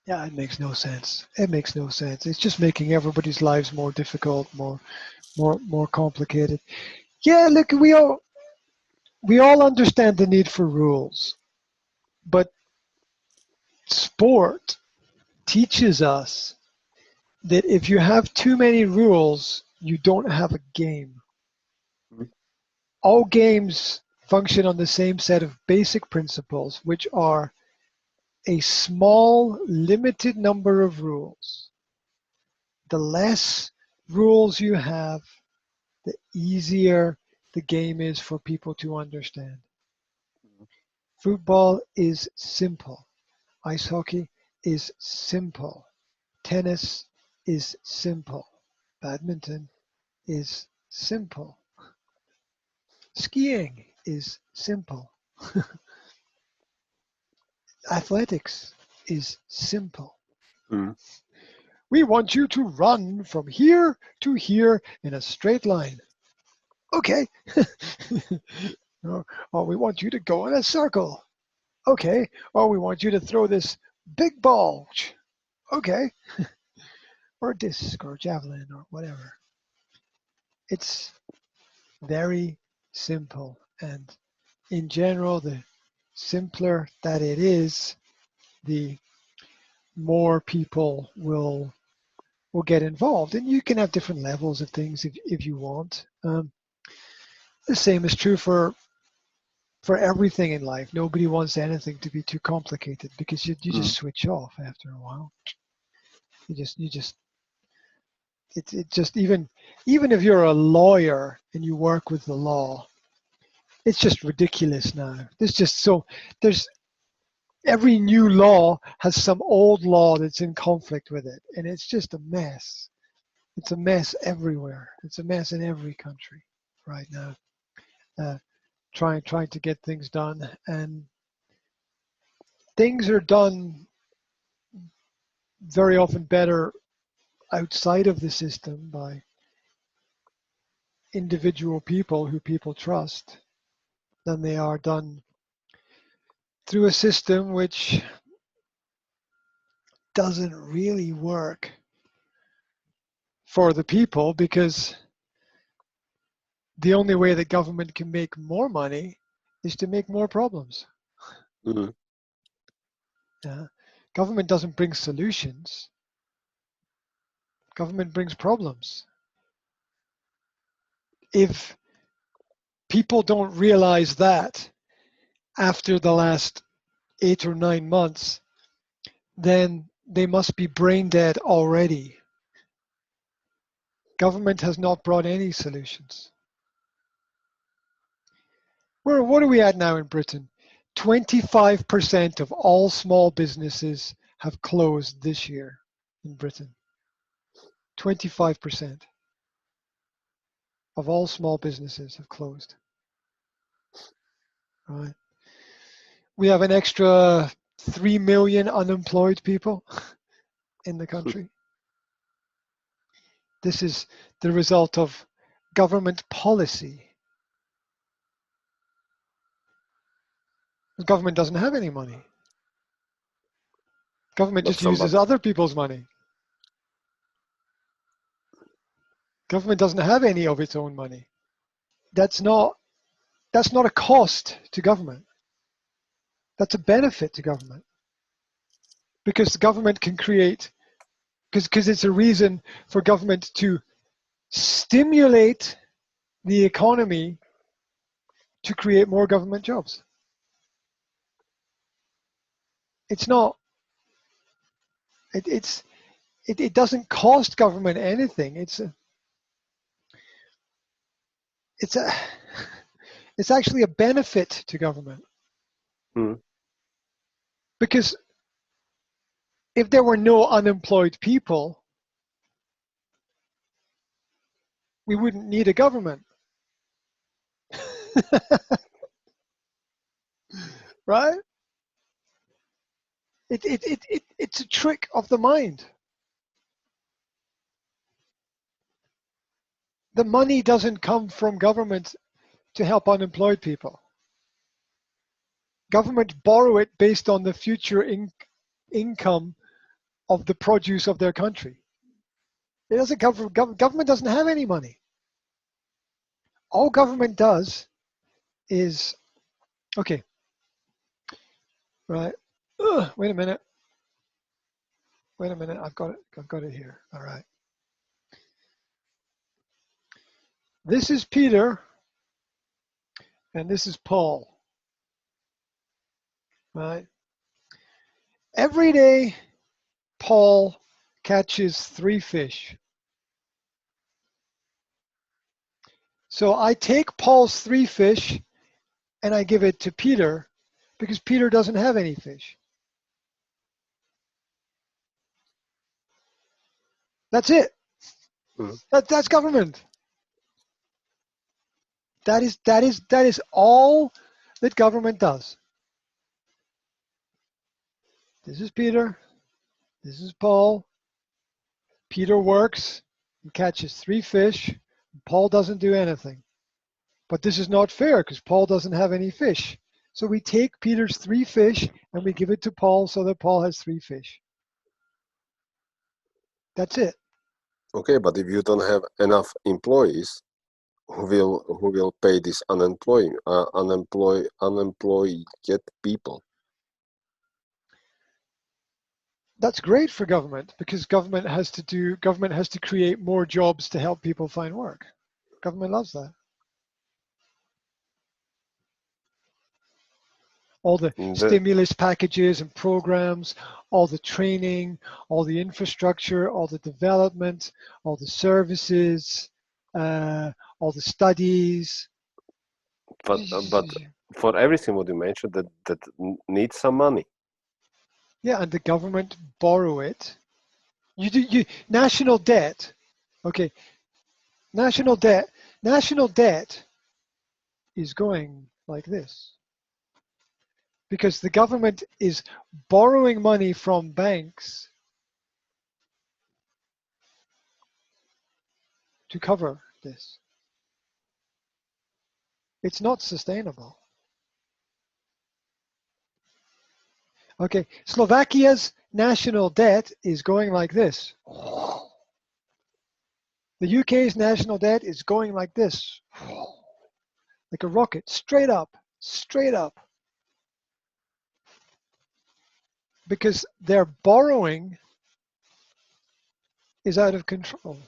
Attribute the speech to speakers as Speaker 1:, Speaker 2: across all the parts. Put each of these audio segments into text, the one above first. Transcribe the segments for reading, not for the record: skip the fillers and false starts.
Speaker 1: Yeah, it makes no sense. It makes no sense. It's just making everybody's lives more difficult, more complicated. Yeah, look, we all understand the need for rules, but sport teaches us that if you have too many rules, you don't have a game.
Speaker 2: Mhm.
Speaker 1: All games function on the same set of basic principles, which are a small, limited number of rules. The less rules you have, the easier the game is for people to understand. Football is simple. Ice hockey is simple. Tennis is simple. Badminton is simple. Skiing is simple. Athletics is simple.
Speaker 2: Mhm.
Speaker 1: We want you to run from here to here in a straight line. Okay. Or we want you to go in a circle. Okay. Or we want you to throw this big ball. Okay. Or disc or javelin or whatever. It's very simple. And in general, the simpler that it is, the more people will get involved. And you can have different levels of things if you want. The same is true for everything in life. Nobody wants anything to be too complicated because you just
Speaker 2: Mhm.
Speaker 1: switch off after a while. You just it just even if you're a lawyer and you work with the law, it's just ridiculous now. There's every new law has some old law that's in conflict with it, and it's just a mess. It's a mess everywhere. It's a mess in every country right now. Uh, trying to get things done, and things are done very often better outside of the system by individual people who people trust than they are done through a system which doesn't really work for the people, because the only way that government can make more money is to make more problems.
Speaker 2: Mhm.
Speaker 1: Yeah. Government doesn't bring solutions. Government brings problems. If people don't realize that after the last 8 or 9 months, then they must be brain dead already. Government has not brought any solutions. What are we at now in Britain? 25% of all small businesses have closed this year in Britain. 25% of all small businesses have closed. Right? We have an extra 3 million unemployed people in the country. This is the result of government policy. The government doesn't have any money. Government
Speaker 2: But
Speaker 1: just uses
Speaker 2: somebody.
Speaker 1: other people's money. Government doesn't have any of its own money. That's not a cost to government. That's a benefit to government, because the government can create, because it's a reason for government to stimulate the economy to create more government jobs. It's not. It doesn't cost government anything. It's actually a benefit to government,
Speaker 2: Mhm.
Speaker 1: because if there were no unemployed people, we wouldn't need a government. Right? It's a trick of the mind. The money doesn't come from government to help unemployed people. Government borrow it based on the future income of the produce of their country. It doesn't come from government. Doesn't have any money. All government does is, okay, right. Wait a minute. I've got it here. All right. This is Peter, and this is Paul. Right. Every day, Paul catches 3 fish. So I take Paul's 3 fish and I give it to Peter because Peter doesn't have any fish. That's it. That's government. That is all that government does. This is Peter. This is Paul. Peter works and catches 3 fish. Paul doesn't do anything. But this is not fair because Paul doesn't have any fish. So we take Peter's 3 fish and we give it to Paul so that Paul has 3 fish. That's it.
Speaker 2: Okay, but if you don't have enough employees, who will pay this unemployed people?
Speaker 1: That's great for government because government has to create more jobs to help people find work. Government loves that. All the stimulus packages and programs, all the training, all the infrastructure, all the development, all the services, all the studies.
Speaker 2: But for everything what you mentioned, that needs some money.
Speaker 1: Yeah, and the government borrow it. You national debt. Okay, national debt is going like this. Because the government is borrowing money from banks to cover this. It's not sustainable. Okay, Slovakia's national debt is going like this. The UK's national debt is going like this. Like a rocket, straight up, straight up. Because their borrowing is out of control.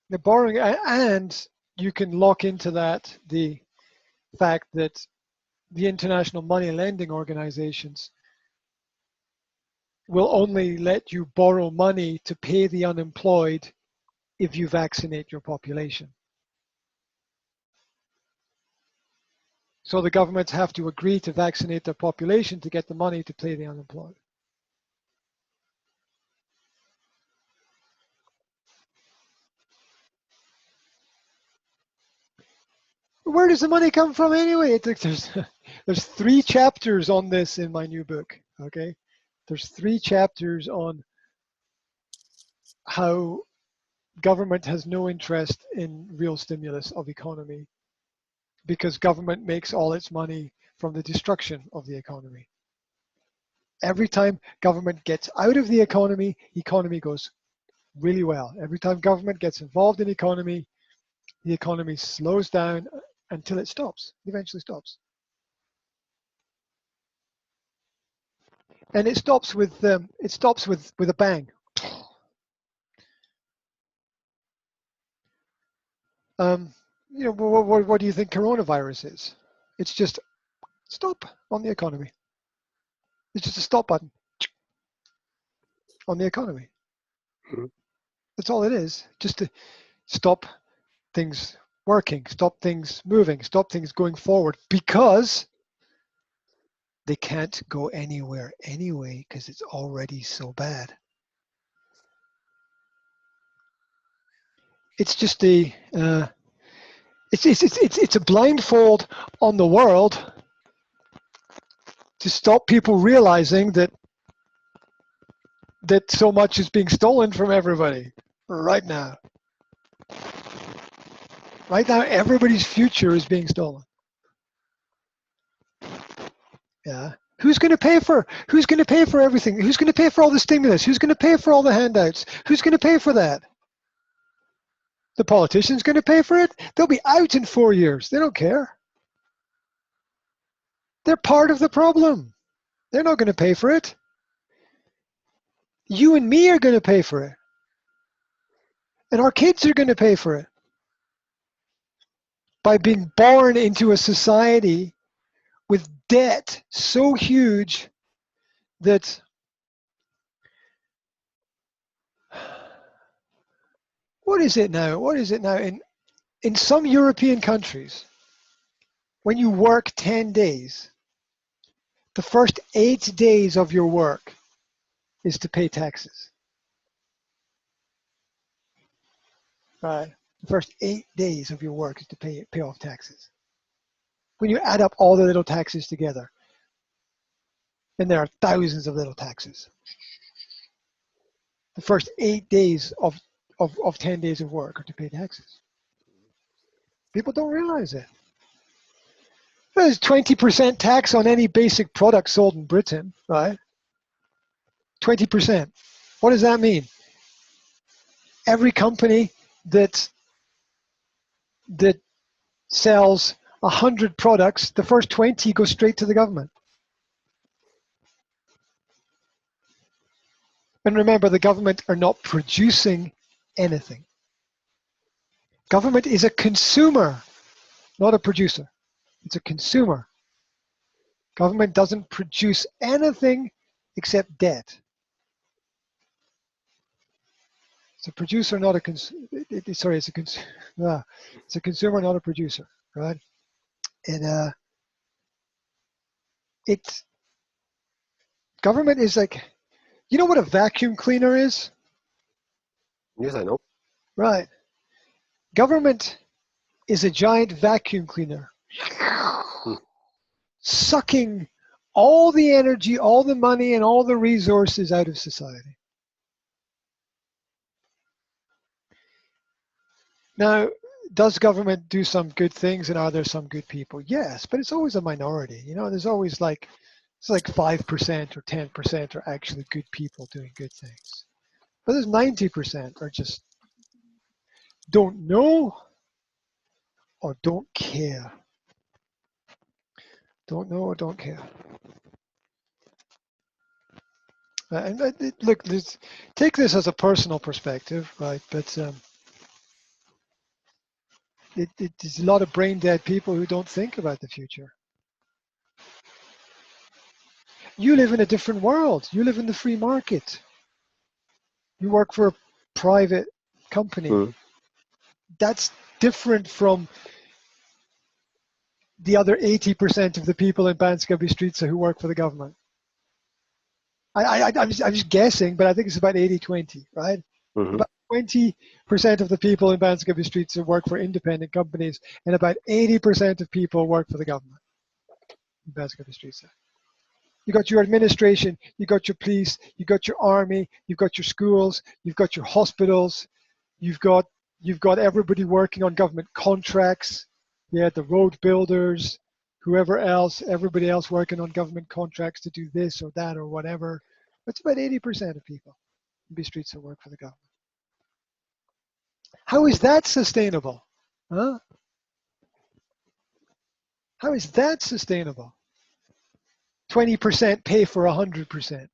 Speaker 1: They're borrowing, and you can lock into that the fact that the international money lending organizations will only let you borrow money to pay the unemployed if you vaccinate your population. So the governments have to agree to vaccinate their population to get the money to pay the unemployed. Where does the money come from anyway? There's 3 chapters on this in my new book, okay? There's 3 chapters on how government has no interest in real stimulus of economy because government makes all its money from the destruction of the economy. Every time government gets out of the economy goes really well. Every time government gets involved in economy, the economy slows down until it stops, eventually stops. And it stops with a bang. You know, what do you think coronavirus is? It's just stop on the economy. It's just a stop button on the economy. That's all it is. Just to stop things working, stop things moving, stop things going forward because they can't go anywhere anyway because it's already so bad. It's just it's a blindfold on the world to stop people realizing that so much is being stolen from everybody right now. Right now, everybody's future is being stolen. Yeah. Who's going to pay for everything? Who's going to pay for all the stimulus? Who's going to pay for all the handouts? Who's going to pay for that? The politicians going to pay for it? They'll be out in 4 years. They don't care. They're part of the problem. They're not going to pay for it. You and me are going to pay for it. And our kids are going to pay for it. By being born into a society with debt so huge that what is it now? In some European countries, when you work 10 days, the first 8 days of your work is to pay taxes. Right? The first 8 days of your work is to pay off taxes. When you add up all the little taxes together, and there are thousands of little taxes. The first 8 days of 10 days of work are to pay taxes. People don't realize it. There's 20% tax on any basic product sold in Britain, right? 20%. What does that mean? Every company that sells 100 products, the first 20 go straight to the government. And remember, the government are not producing anything. Government is a consumer, not a producer. It's a consumer. Government doesn't produce anything except debt. It's a producer, not a it's a consumer, not a producer, right? And government is like, you know what a vacuum cleaner is?
Speaker 2: Yes, I know.
Speaker 1: Right. Government is a giant vacuum cleaner, sucking all the energy, all the money, and all the resources out of society. Now, does government do some good things, and are there some good people? Yes, but it's always a minority. You know, there's always it's like 5% or 10% are actually good people doing good things. But there's 90% are just don't know or don't care. Don't know or don't care. Look, take this as a personal perspective, right? But there's a lot of brain dead people who don't think about the future. You live in a different world. You live in the free market. You work for a private company.
Speaker 2: Mm.
Speaker 1: That's different from the other 80% of the people in Banska Bystrica who work for the government. I'm just guessing, but I think it's about 80-20, right?
Speaker 2: Mm-hmm.
Speaker 1: About 20% of the people in Banska Bystrica work for independent companies, and about 80% of people work for the government in Banska Bystrica. You got your administration, you got your police, you got your army, you've got your schools, you've got your hospitals, you've got everybody working on government contracts. Yeah, the road builders, whoever else, everybody else working on government contracts to do this or that or whatever. That's about 80% of people in Bystrica work for the government. How is that sustainable? Huh? How is that sustainable? 20% pay for 100%.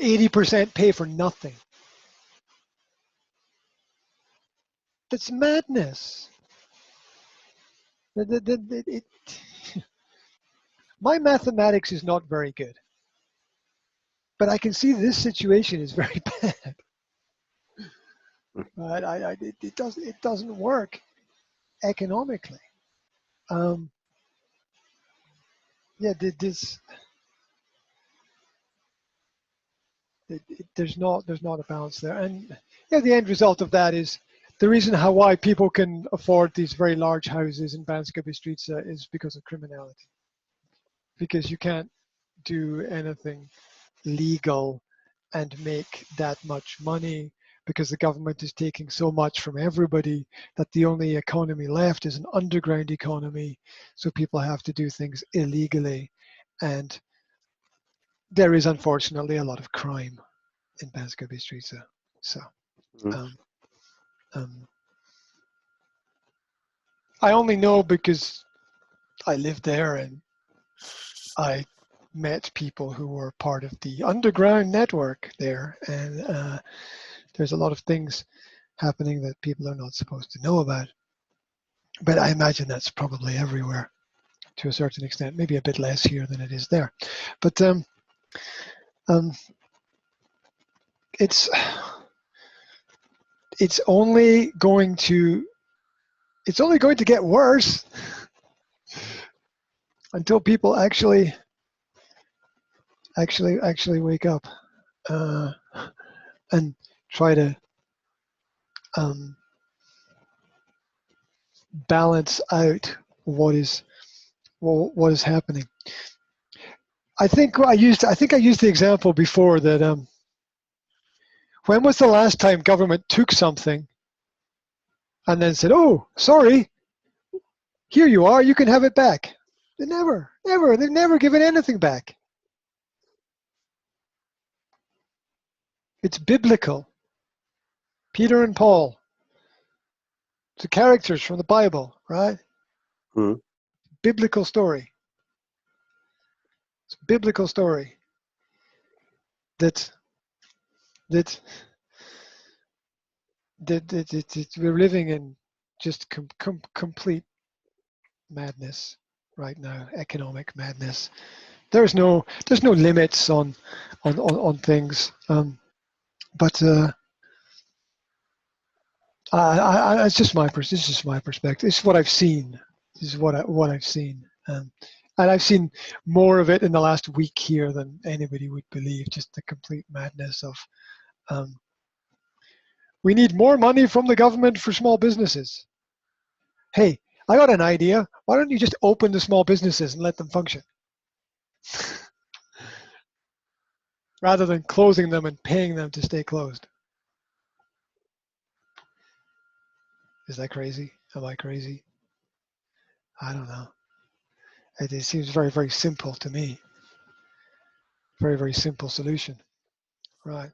Speaker 1: 80% pay for nothing. That's madness. My mathematics is not very good, but I can see this situation is very bad. But it doesn't work economically. Yeah, there's not a balance there, and yeah, the end result of that is the reason why people can afford these very large houses in Banska Bystrica is because of criminality. Because you can't do anything legal and make that much money, because the government is taking so much from everybody that the only economy left is an underground economy. So people have to do things illegally, and there is unfortunately a lot of crime in Banska Bystrica. So I only know because I lived there and I met people who were part of the underground network there, and there's a lot of things happening that people are not supposed to know about. But I imagine that's probably everywhere to a certain extent, maybe a bit less here than it is there. But it's only going to get worse until people actually wake up and try to balance out what is happening. I think I used the example before that when was the last time government took something and then said, "Oh, sorry, here you are, you can have it back"? They've never given anything back. It's biblical. Peter and Paul, the characters from the Bible, right? Biblical story. It's a biblical story that we're living in just complete madness right now, economic madness. There's no limits on things, but it's just my perspective. It's what I've seen. This is what I've seen, and I've seen more of it in the last week here than anybody would believe. Just the complete madness of. We need more money from the government for small businesses. Hey, I got an idea. Why don't you just open the small businesses and let them function? Rather than closing them and paying them to stay closed. Is that crazy? Am I crazy? I don't know. It seems very, very simple to me. Very, very simple solution. Right.